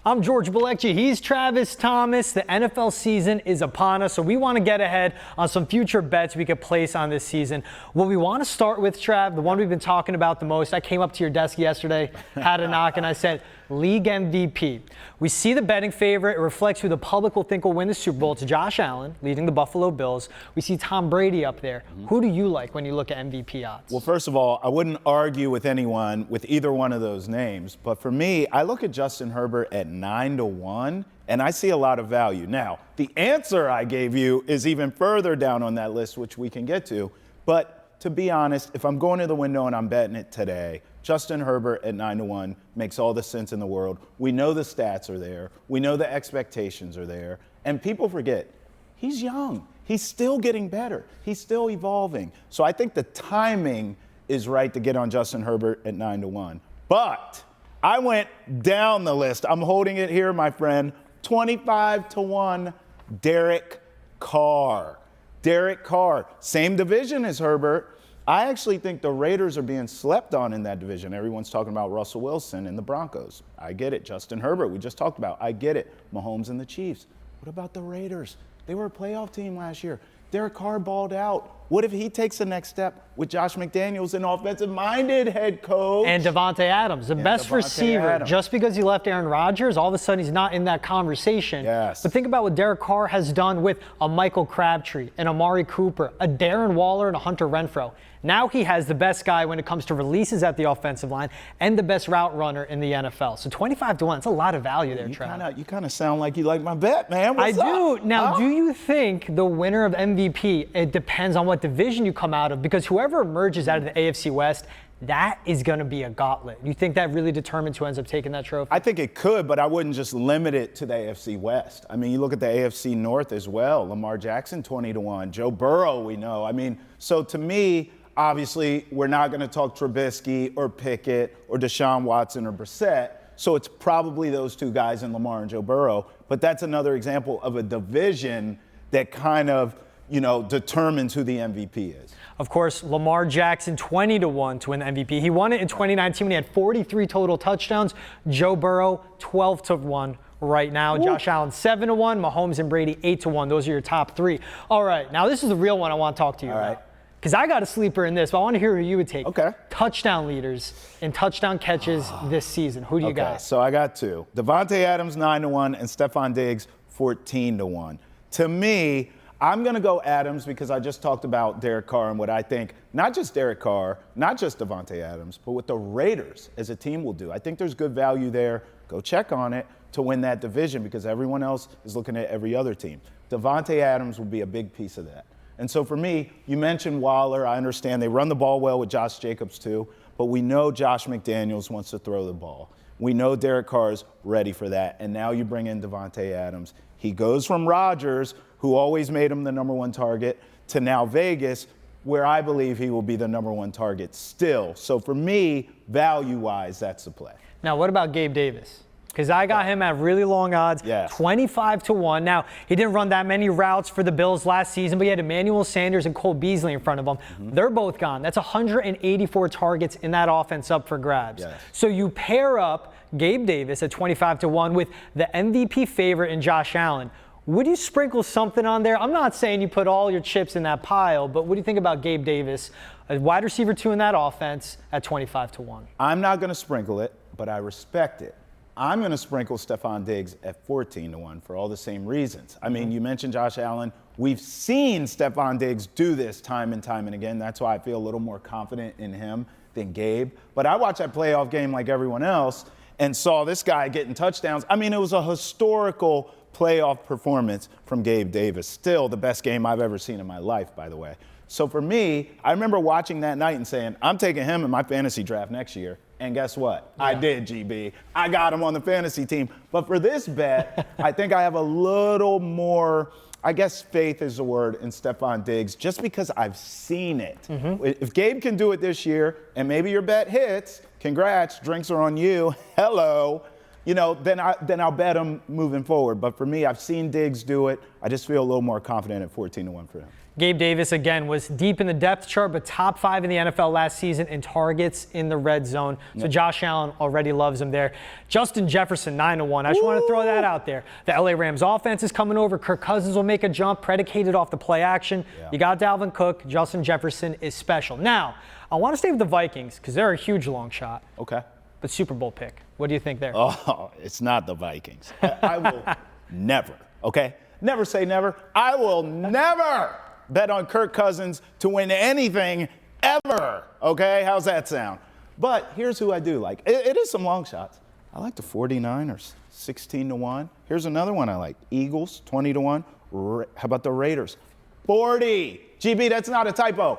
I'm George Balekji. He's Travis Thomas. The NFL season is upon us, so we want to get ahead on some future bets we could place on this season. What we want to start with, Trav, the one we've been talking about the most. I came up to your desk yesterday, had a knock, and I said, League MVP. We see the betting favorite. It reflects who the public will think will win the Super Bowl. It's Josh Allen leading the Buffalo Bills. We see Tom Brady up there. Who do you like when you look at MVP odds? Well, first of all, I wouldn't argue with anyone with either one of those names. But for me, I look at Justin Herbert at 9-1, and I see a lot of value. Now, the answer I gave you is even further down on that list, which we can get to. But to be honest, if I'm going to the window and I'm betting it today, Justin Herbert at 9-1 makes all the sense in the world. We know the stats are there. We know the expectations are there. And people forget, he's young. He's still getting better. He's still evolving. So I think the timing is right to get on Justin Herbert at 9-1. But I went down the list. I'm holding it here, my friend. 25-1, Derek Carr. Derek Carr, same division as Herbert. I actually think the Raiders are being slept on in that division. Everyone's talking about Russell Wilson and the Broncos. I get it. Justin Herbert, we just talked about. I get it. Mahomes and the Chiefs. What about the Raiders? They were a playoff team last year. Derek Carr balled out. What if he takes the next step with Josh McDaniels, an offensive-minded head coach? And Davante Adams, the best receiver. Just because he left Aaron Rodgers, all of a sudden he's not in that conversation. Yes. But think about what Derek Carr has done with a Michael Crabtree, an Amari Cooper, a Darren Waller, and a Hunter Renfrow. Now he has the best guy when it comes to releases at the offensive line and the best route runner in the NFL. So 25-1, it's a lot of value there, Trav. You kind of sound like you like my bet, man. What's I do. up? Now, do you think the winner of MVP, it depends on what division you come out of, because whoever emerges out of the AFC West, that is going to be a gauntlet. You think that really determines who ends up taking that trophy? I think it could, but I wouldn't just limit it to the AFC West. I mean, you look at the AFC North as well. Lamar Jackson, 20-1. Joe Burrow, we know. I mean, so to me, obviously, we're not going to talk Trubisky or Pickett or Deshaun Watson or Brissett. So it's probably those two guys in Lamar and Joe Burrow. But that's another example of a division that kind of, determines who the MVP is. Of course, Lamar Jackson, 20-1 to win the MVP. He won it in 2019 when he had 43 total touchdowns. Joe Burrow, 12-1 right now. Ooh. Josh Allen, 7-1. Mahomes and Brady, 8-1. Those are your top three. All right, now this is the real one I want to talk to you about. Right. Because I got a sleeper in this, but I want to hear who you would take. Okay. Touchdown leaders and touchdown catches this season. Who do you got? So I got two. Davante Adams, 9-1, and Stephon Diggs, 14-1. To me, I'm going to go Adams because I just talked about Derek Carr and what I think, not just Derek Carr, not just Davante Adams, but what the Raiders as a team will do. I think there's good value there. Go check on it to win that division because everyone else is looking at every other team. Davante Adams will be a big piece of that. And so for me, you mentioned Waller. I understand they run the ball well with Josh Jacobs too, but we know Josh McDaniels wants to throw the ball. We know Derek Carr's ready for that. And now you bring in Davante Adams. He goes from Rodgers, who always made him the number one target, to now Vegas, where I believe he will be the number one target still. So for me, value-wise, that's the play. Now, what about Gabe Davis? Because I got him at really long odds, 25-1. Now, he didn't run that many routes for the Bills last season, but he had Emmanuel Sanders and Cole Beasley in front of him. They're both gone. That's 184 targets in that offense up for grabs. Yes. So you pair up Gabe Davis at 25-1 with the MVP favorite in Josh Allen. Would you sprinkle something on there? I'm not saying you put all your chips in that pile, but what do you think about Gabe Davis, a wide receiver 2 in that offense at 25-1? I'm not going to sprinkle it, but I respect it. I'm going to sprinkle Stephon Diggs at 14-1 for all the same reasons. I mean, you mentioned Josh Allen. We've seen Stephon Diggs do this time and time and again. That's why I feel a little more confident in him than Gabe. But I watched that playoff game like everyone else and saw this guy getting touchdowns. I mean, it was a historical playoff performance from Gabe Davis. Still the best game I've ever seen in my life, by the way. So for me, I remember watching that night and saying, I'm taking him in my fantasy draft next year. And guess what? Yeah. I did, GB. I got him on the fantasy team. But for this bet, I think I have a little more, I guess faith is the word, in Stephon Diggs, just because I've seen it. If Gabe can do it this year, and maybe your bet hits, congrats, drinks are on you, hello. then I'll bet him moving forward. But for me, I've seen Diggs do it. I just feel a little more confident at 14-1 for him. Gabe Davis, again, was deep in the depth chart, but top 5 in the NFL last season in targets in the red zone. So Josh Allen already loves him there. Justin Jefferson, 9-1. I just want to throw that out there. The LA Rams offense is coming over. Kirk Cousins will make a jump predicated off the play action. Yeah. You got Dalvin Cook. Justin Jefferson is special. Now, I want to stay with the Vikings because they're a huge long shot. Okay. But Super Bowl pick. What do you think there? Oh, it's not the Vikings. I will never, okay? Never say never. I will never bet on Kirk Cousins to win anything ever, okay? How's that sound? But here's who I do like. It is some long shots. I like the 49ers, 16-1. Here's another one I like. Eagles, 20-1. How about the Raiders? 40. GB, that's not a typo.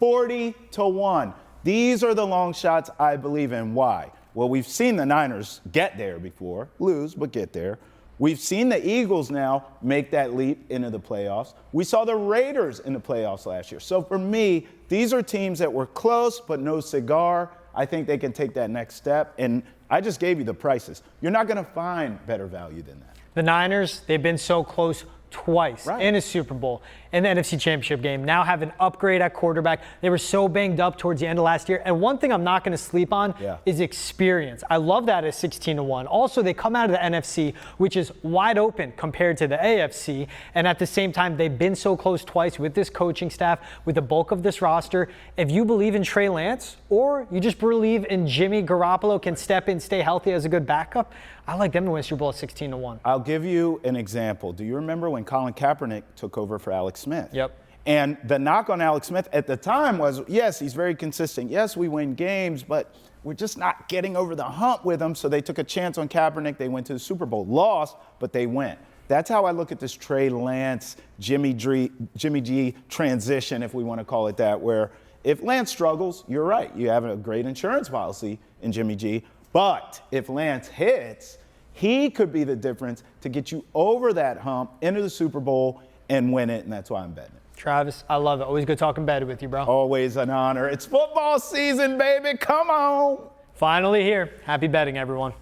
40-1. These are the long shots I believe in. Why? Well, we've seen the Niners get there before, lose, but get there. We've seen the Eagles now make that leap into the playoffs. We saw the Raiders in the playoffs last year. So for me, these are teams that were close but no cigar. I think they can take that next step. And I just gave you the prices. You're not going to find better value than that. The Niners, they've been so close twice in a Super Bowl in the NFC Championship game. Now have an upgrade at quarterback. They were so banged up towards the end of last year. And one thing I'm not going to sleep on is experience. I love that at 16-1. Also, they come out of the NFC, which is wide open compared to the AFC. And at the same time, they've been so close twice with this coaching staff, with the bulk of this roster. If you believe in Trey Lance or you just believe in Jimmy Garoppolo can step in, stay healthy as a good backup, I like them to win Super Bowl at 16-1. I'll give you an example. Do you remember when Colin Kaepernick took over for Alex Smith? Yep. And the knock on Alex Smith at the time was, yes, he's very consistent. Yes, we win games, but we're just not getting over the hump with him. So they took a chance on Kaepernick. They went to the Super Bowl. Lost, but they went. That's how I look at this Trey Lance, Jimmy G transition, if we want to call it that, where if Lance struggles, you're right. You have a great insurance policy in Jimmy G. But if Lance hits, he could be the difference to get you over that hump, into the Super Bowl, and win it, and that's why I'm betting it. Travis, I love it. Always good talking betting with you, bro. Always an honor. It's football season, baby. Come on. Finally here. Happy betting, everyone.